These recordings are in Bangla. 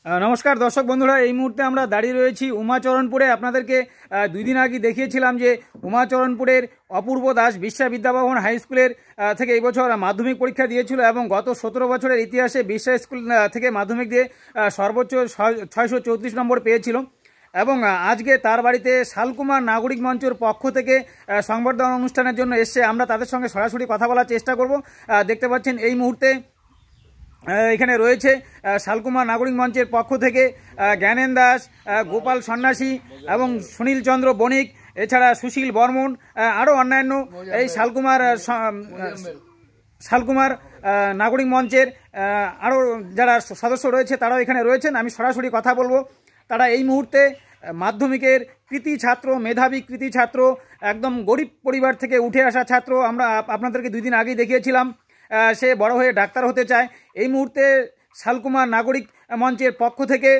নমস্কার দর্শক বন্ধুরা, এই মুহূর্তে আমরা দাঁড়িয়ে রয়েছি উমাচরণপুরে। আপনাদেরকে 2 দিন আগে দেখিয়েছিলাম যে উমাচরণপুরের অপূর্ব দাস বিশ্বা বিদ্যাভবন হাই স্কুলের থেকে এই বছর মাধ্যমিক পরীক্ষা দিয়েছিল এবং গত 17 বছরের ইতিহাসে বিশ্বা স্কুল থেকে মাধ্যমিক দিয়ে সর্বোচ্চ 634 নম্বর পেয়েছিল। এবং আজকে তার বাড়িতে শালকুমার নাগরিক মঞ্চের পক্ষ থেকে সংবর্ধনা অনুষ্ঠানের জন্য এসছে। আমরা তাদের সঙ্গে সরাসরি কথা বলার চেষ্টা করব। দেখতে পাচ্ছেন এই মুহূর্তে এখানে রয়েছে শালকুমার নাগরিক মঞ্চের পক্ষ থেকে জ্ঞানেন দাস, গোপাল সন্ন্যাসী এবং সুনীল চন্দ্র বণিক, এছাড়া সুশীল বর্মন, আরও অন্যান্য এই শালকুমার নাগরিক মঞ্চের আরও যারা সদস্য রয়েছে তারাও এখানে রয়েছেন। আমি সরাসরি কথা বলবো। তারা এই মুহূর্তে মাধ্যমিকের কৃতি ছাত্র, মেধাবী কৃতি ছাত্র, একদম গরিব পরিবার থেকে উঠে আসা ছাত্র। আমরা আপনাদেরকে 2 দিন আগেই দেখিয়েছিলাম সে বড় হয়ে ডাক্তার হতে চায়। এই মুহূর্তে শালকুমার নাগরিক মঞ্চের পক্ষ থেকে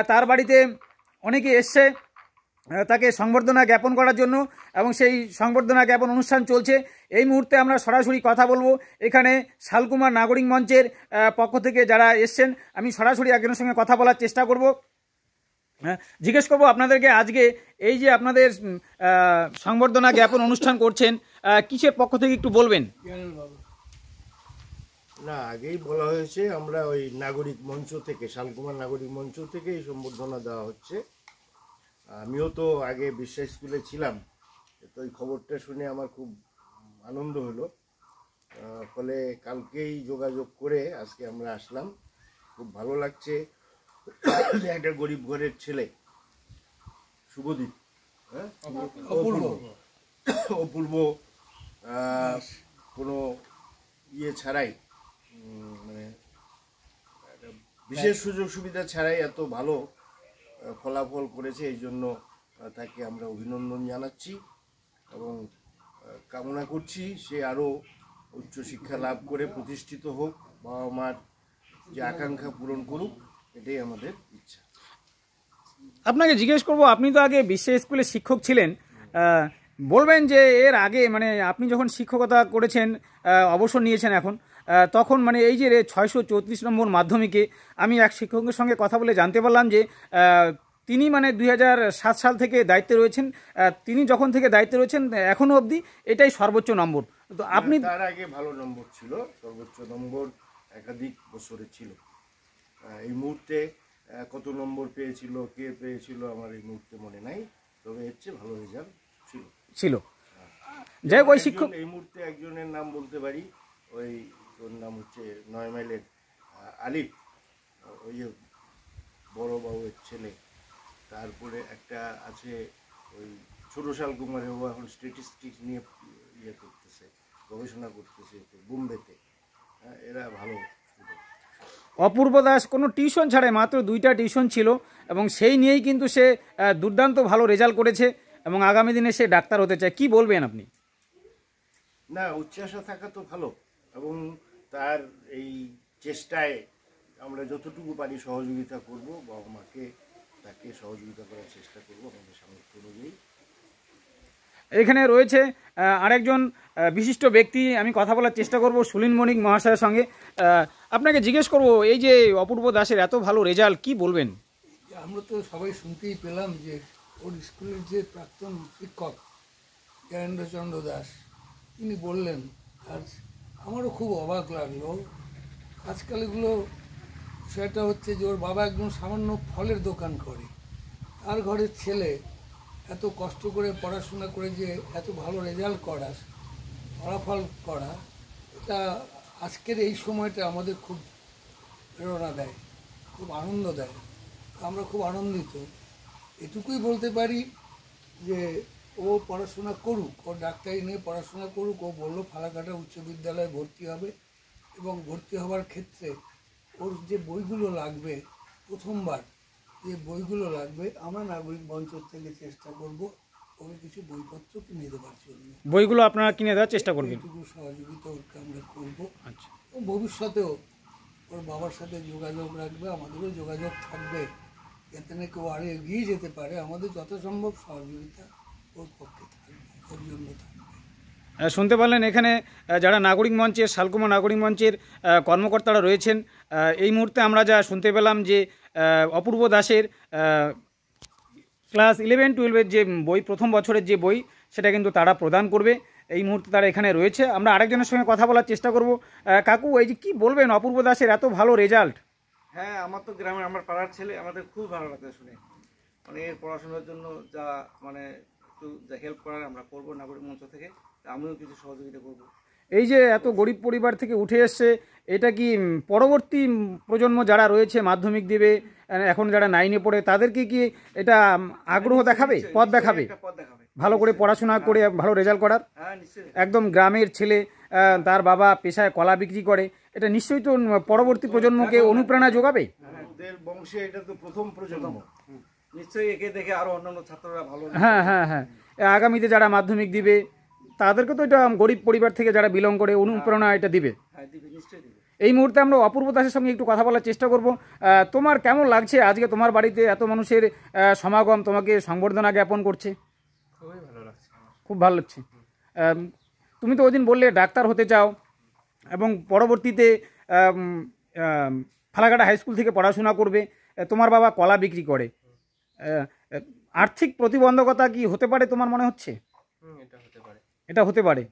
তার বাড়িতে অনেকে এসছে তাকে সংবর্ধনা জ্ঞাপন করার জন্য এবং সেই সংবর্ধনা জ্ঞাপন অনুষ্ঠান চলছে। এই মুহূর্তে আমরা সরাসরি কথা বলবো এখানে শালকুমার নাগরিক মঞ্চের পক্ষ থেকে যারা এসছেন। আমি সরাসরি একজনের সঙ্গে কথা বলার চেষ্টা করব, জিজ্ঞেস করবো আপনাদেরকে আজকে এই যে আপনাদের সংবর্ধনা জ্ঞাপন অনুষ্ঠান করছেন কিসের পক্ষ থেকে একটু বলবেন? না, আগেই বলা হয়েছে আমরা ওই নাগরিক মঞ্চ থেকে, শালকুমার নাগরিক মঞ্চ থেকে এই সম্বর্ধনা দেওয়া হচ্ছে। আমিও তো আগে বিশ্বা স্কুলে ছিলাম, তো এই খবরটা শুনে আমার খুব আনন্দ হলো। ফলে কালকেই যোগাযোগ করে আজকে আমরা আসলাম। খুব ভালো লাগছে। একটা গরিব ঘরের ছেলে শুভদীপ, হ্যাঁ, অপূর্ব কোনো ইয়ে ছাড়াই, মানে বিশেষ সুযোগ সুবিধা ছাড়াই এত ভালো ফলাফল করেছে। এই জন্য তাকে আমরা অভিনন্দন জানাচ্ছি এবং কামনা করছি সে আরও উচ্চশিক্ষা লাভ করে প্রতিষ্ঠিত হোক, বাবা মার যে আকাঙ্ক্ষা পূরণ করুক, এটাই আমাদের ইচ্ছা। আপনাকে জিজ্ঞেস করব, আপনি তো আগে বিশ্বা স্কুলে শিক্ষক ছিলেন, বলবেন যে এর আগে মানে আপনি যখন শিক্ষকতা করেছেন, অবসর নিয়েছেন এখন, তখন মানে এই যে 634 নম্বর মাধ্যমিকে আমি এক শিক্ষকের সঙ্গে কথা বলে জানতে পারলাম যে তিনি মানে 2007 সাল থেকে দায়িত্বে রয়েছেন। তিনি যখন থেকে দায়িত্বে রয়েছেন এখনও অবধি এটাই সর্বোচ্চ নম্বর। তো আপনি তার আগে ভালো নম্বর ছিল, সর্বোচ্চ নম্বর একাধিক বছরে ছিল। এই মুহূর্তে কত নম্বর পেয়েছিল, কে পেয়েছিল আমার এই মুহূর্তে মনে নাই, তবে হচ্ছে ভালো রেজাল্ট ছিল। যাই হোক, ওই শিক্ষক এই মুহূর্তে একজনের নাম বলতে পারি, ওই তোর নাম হচ্ছে 9 মাইলের আলিফ, ওই যে বড় বাবুর ছেলে। তারপরে একটা আছে ওই ছোট শালকুমারে, ও এখন স্ট্যাটিস্টিক্স নিয়ে ইয়ে করতেছে, গবেষণা করতেছে বোম্বেতে। এরা ভালো। অপূর্ব দাস কোনো টিউশন ছাড়াই মাত্র 2টা টিউশন ছিল এবং সেই নিয়েই কিন্তু সে দুর্দান্ত ভালো রেজাল্ট করেছে এবং আগামী দিনে সে ডাক্তার হতে চায়। কি বলবেন আপনি? না, উচ্চাশা থাকা তো ভালো এবং তার এই চেষ্টায় আমরা যতটুকু পারি সহযোগিতা করব, বাবা মাকে তাকে সহযোগিতা করার চেষ্টা করব আমাদের সামর্থ্য অনুযায়ী। এখানে রয়েছে আরেকজন বিশিষ্ট ব্যক্তি, আমি কথা বলার চেষ্টা করব সুনীল বণিক মহাশয়ের সঙ্গে। আপনাকে জিজ্ঞেস করব, এই যে অপূর্ব দাসের এত ভালো রেজাল্ট, কি বলবেন? আমরা তো সবাই শুনতেই পেলাম যে ওর স্কুলের যে প্রাক্তন শিক্ষক জ্ঞানেন্দ্রচন্দ্র দাস তিনি বললেন, আর আমারও খুব অবাক লাগলো। আজকাল এগুলো সেটা হচ্ছে যে ওর বাবা একজন সামান্য ফলের দোকান করে, তার ঘরের ছেলে এত কষ্ট করে পড়াশোনা করে যে এত ভালো রেজাল্ট করা, ফলাফল করা, এটা আজকের এই সময়টা আমাদের খুব প্রেরণা দেয়, খুব আনন্দ দেয়। আমরা খুব আনন্দিত। এটুকুই বলতে পারি যে ও পড়াশোনা করুক, ও ডাক্তারি নিয়ে পড়াশোনা করুক। ও বললো ফালাকাটা উচ্চ বিদ্যালয়ে ভর্তি হবে এবং ভর্তি হওয়ার ক্ষেত্রে ওর যে বইগুলো লাগবে, প্রথমবার যে বইগুলো লাগবে, আমরা নাগরিক মঞ্চ থেকে চেষ্টা করব ওকে কিছু বইপত্র কিনে দেওয়ার জন্য। বইগুলো আপনারা কিনে দেওয়ার চেষ্টা করবেন? এইটুকু সহযোগিতা ওকে আমরা করবো। আচ্ছা, ভবিষ্যতেও ওর বাবার সাথে যোগাযোগ রাখবে, আমাদেরও যোগাযোগ থাকবে, যাতে না কেউ আরও এগিয়ে যেতে পারে। আমাদের যত সম্ভব সহযোগিতা ওর পক্ষে থাকবে, ওর জন্য থাকবে। শুনতে পারলেন এখানে যারা নাগরিক মঞ্চের শালকুমার নাগরিক মঞ্চের কর্মকর্তারা রয়েছেন। এই মুহূর্তে আমরা যা শুনতে পেলাম যে অপূর্ব দাসের ক্লাস 11-12-এর যে বই, প্রথম বছরের যে বই, সেটা কিন্তু তারা প্রদান করবে। এই মুহূর্তে তারা এখানে রয়েছে। আমরা আরেকজনের সঙ্গে কথা বলার চেষ্টা করব। কাকু, এই যে কী বলবেন অপূর্ব দাসের এত ভালো রেজাল্ট? হ্যাঁ, আমার তো গ্রামের, আমার পাড়ার ছেলে, আমাদের খুব ভালো লাগছে শুনে। মানে এর পড়াশোনার জন্য যা মানে একটু যা হেল্প করার আমরা করবো নাগরিক মঞ্চ থেকে, আমিও কিছু সহযোগিতা করবো। এই যে এত গরিব পরিবার থেকে উঠে এসছে, এটা কি পরবর্তী প্রজন্ম যারা রয়েছে মাধ্যমিক দেবে, এখন যারা 9-এ পড়ে, তাদেরকে কি এটা আগ্রহ দেখাবে, পথ দেখাবে ভালো করে পড়াশোনা করে ভালো রেজাল্ট করার? হ্যাঁ, নিশ্চয়ই। একদম গ্রামের ছেলে, তার বাবা পেশায় কলা বিক্রি করে, এটা নিশ্চয়ই তো পরবর্তী প্রজন্মকে অনুপ্রেরণা যোগাবে। আমাদের বংশে এটা তো প্রথম প্রজন্ম, নিশ্চয়ই একে দেখে আরো অন্যান্য ছাত্ররা ভালো। হ্যাঁ হ্যাঁ হ্যাঁ, আগামীতে যারা মাধ্যমিক দিবে তাদেরকে তো এটা গরিব পরিবার থেকে যারা বিলং করে অনুপ্রেরণা এটা দিবে। হ্যাঁ, দিবে, নিশ্চয়ই দিবে। এই মুহূর্তে আমরা অপূর্ব দাসের সঙ্গে একটু কথা বলার চেষ্টা করব। তোমার কেমন লাগছে আজকে তোমার বাড়িতে এত মানুষের সমাগম, তোমাকে সংবর্ধনা জ্ঞাপন করছে? খুবই ভালো লাগছে। খুব ভালো লাগছে। তুমি তো ওই দিন বললে ডাক্তার হতে চাও এবং পরবর্তীতে ফালাকাটা হাই স্কুল থেকে পড়াশোনা করবে। তোমার বাবা কলা বিক্রি করে। আর্থিক প্রতিবন্ধকতা কি হতে পারে তোমার মনে হচ্ছে? এটা হতে পারে। এটা হতে পারে।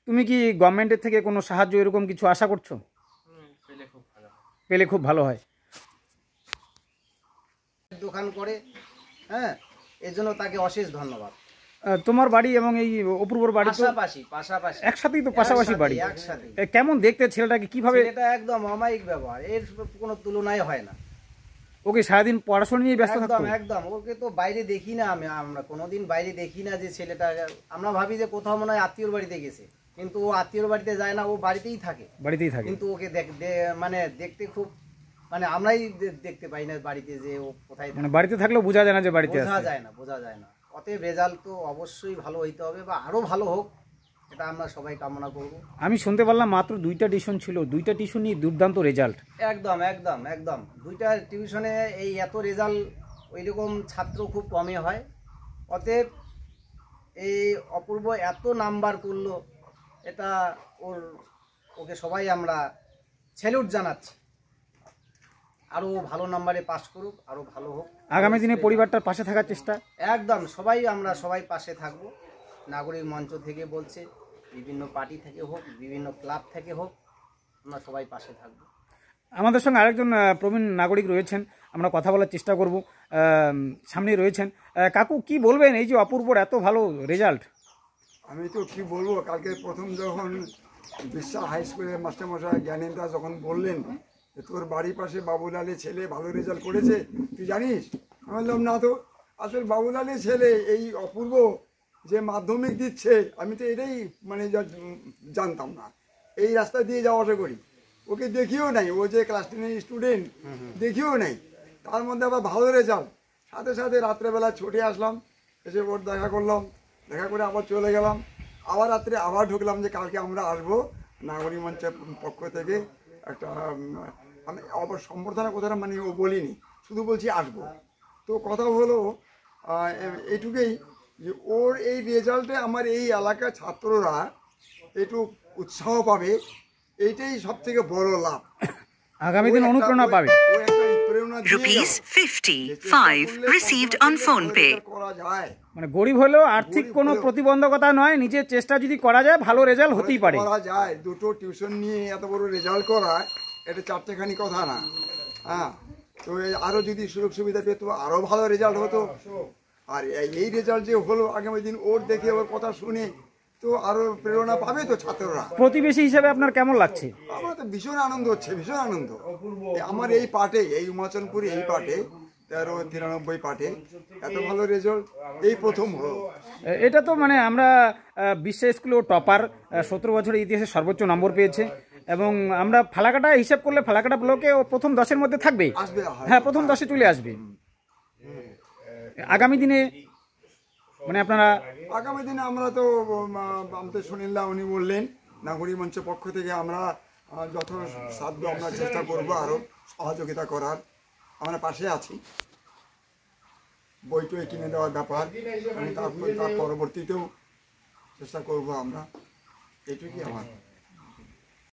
তুমি কি গভর্নমেন্টের থেকে কোনো সাহায্য এরকম কিছু আশা করছো? পেলে খুব ভালো হয়। পেলে খুব ভালো হয়। দোকান করে, হ্যাঁ, এর জন্য তাকে অশেষ ধন্যবাদ। তোমার বাড়ি এবং এই অপূর্বর বাড়ি তো পাশাপাশি একসাথেই তো, পাশাপাশি বাড়ি। একসাথে। কেমন দেখতে ছেলেটাকে, কিভাবে? এটা একদম অমায়িক ব্যবহার, এর কোনো তুলনাই হয় না। ওকে সারাদিন পড়াশোনা নিয়ে ব্যস্ত থাকতো? একদম। ওকে তো বাইরে দেখি না, আমরা কোনোদিন বাইরে দেখি না যে ছেলেটা, আমরা ভাবি যে কোথাও মনে হয় আত্মীয়র বাড়িতে গেছে, কিন্তু ও আত্মীয়র বাড়িতে যায় না, ও বাড়িতেই থাকে। কিন্তু ওকে মানে দেখতে খুব, মানে আমরাই দেখতে পাই না বাড়িতে যে ও কোথায়, মানে বাড়িতে থাকলেও বোঝা যায় না যে বাড়িতে আছে। বোঝা যায় না। অতএব রেজাল্ট তো অবশ্যই ভালো হইতে হবে, বা আরো ভালো হোক, এটা আমরা সবাই কামনা করব। আমি শুনতে পারলাম মাত্র 2টা টিউশন ছিল, 2টা টিউশন নিয়ে দুর্দান্ত রেজাল্ট। একদম একদম একদম। 2টা টিউশনে এই এত রেজাল্ট, ওই রকম ছাত্র খুব কমই হয়। অতএব এই অপূর্ব এত নাম্বার করলো, এটা ওকে সবাই আমরা স্যালুট জানাচ্ছি। আরো ভালো নাম্বারে পাস করুক, আরো ভালো হোক। আগামী দিনে পরিবারটার পাশে থাকার চেষ্টা। একদম, আমরা সবাই পাশে থাকবো। নাগরিক মঞ্চ থেকে বলছে, বিভিন্ন পার্টি থেকে হোক, বিভিন্ন ক্লাব থেকে হোক, আমরা সবাই পাশে থাকবো। আমাদের সঙ্গে আরেকজন প্রবীণ নাগরিক রয়েছেন, আমরা কথা বলার চেষ্টা করব। সামনে রয়েছেন কাকু, কি বলবেন এই যে অপূর্বর এত ভালো রেজাল্ট? আমি তো কি বলবো, কালকে প্রথম যখন বিশ্বাস হাই স্কুলের মাস্টারমশাই জ্ঞানেন্দা যখন বললেন তোর বাড়ির পাশে বাবুলালের ছেলে ভালো রেজাল্ট করেছে, তুই জানিস? আমি বললাম না তো, আসলে বাবুলালের ছেলে এই অপূর্ব যে মাধ্যমিক দিচ্ছে, আমি তো এটাই মানে জানতাম না। এই রাস্তা দিয়ে যাওয়া আসা করি, ওকে দেখিও নাই, ও যে ক্লাস 10-এর স্টুডেন্ট দেখিও নাই, তার মধ্যে আবার ভালো রেজাল্ট। সাথে সাথে রাত্রেবেলা ছুটে আসলাম, এসে ওর দেখা করলাম, দেখা করে আবার চলে গেলাম। আবার রাত্রে আবার ঢুকলাম যে কালকে আমরা আসবো নাগরিক মঞ্চের পক্ষ থেকে একটা, আমি আবার সম্বর্ধনার কথাটা মানে ও বলিনি, শুধু বলছি আসবো। তো কথা হলো এইটুকুই যে ওর এই রেজাল্টে আমার এই এলাকার ছাত্ররা একটু উৎসাহ পাবে, এইটাই সব থেকে বড় লাভ। আগামী দিন অনুপ্রেরণা পাবে। ₹55 received on phone pay। মানে গরিব হলেও আর্থিক কোনো প্রতিবন্ধকতা নয়, নিজের চেষ্টা যদি করা যায় ভালো রেজাল্ট হতেই পারে। করা যায়, 2টো টিউশন নিয়ে এত বড় রেজাল্ট করা, এটা চারটেখানি কথা না। হ্যাঁ, তো আরো যদি সুযোগ সুবিধা পেত আরো ভালো রেজাল্ট হতো। আর এই রেজাল্ট যে হলো, আগামী দিন ওর দেখে ওর কথা শুনে তো আরো প্রেরণা পাবে তো ছাত্ররা। প্রতিবেশী হিসেবে আপনার কেমন লাগছে? আমার তো ভীষণ আনন্দ হচ্ছে, ভীষণ আনন্দ। আমার এই পাটে, এই উমাচনপুরে এই পাটে 1393 পাটে এত ভালো রেজাল্ট এই প্রথম হলো। এটা তো মানে আমরা বিশ্ব স্কুলেও টপার, 17 বছরের ইতিহাসে সর্বোচ্চ নম্বর পেয়েছে, এবং আমরা ফালাকাটা হিসাব করলে ফালাকাটা ব্লকে ও প্রথম 10-এর মধ্যে থাকবে। হ্যাঁ, প্রথম 10-এ চলে আসবে। আগামী দিনে মানে আপনারা, আগামী দিনে আমরা তো আমাদের সুনীলদা উনি বললেন নাগরিক মঞ্চের পক্ষ থেকে আমরা যথাসাধ্য আমরা চেষ্টা করব আরো সহযোগিতা করার। আমরা পাশে আছি, বই টই কিনে দেওয়ার ব্যাপার, এবং তার পরবর্তীতেও চেষ্টা করব আমরা। এইটুকুই আমার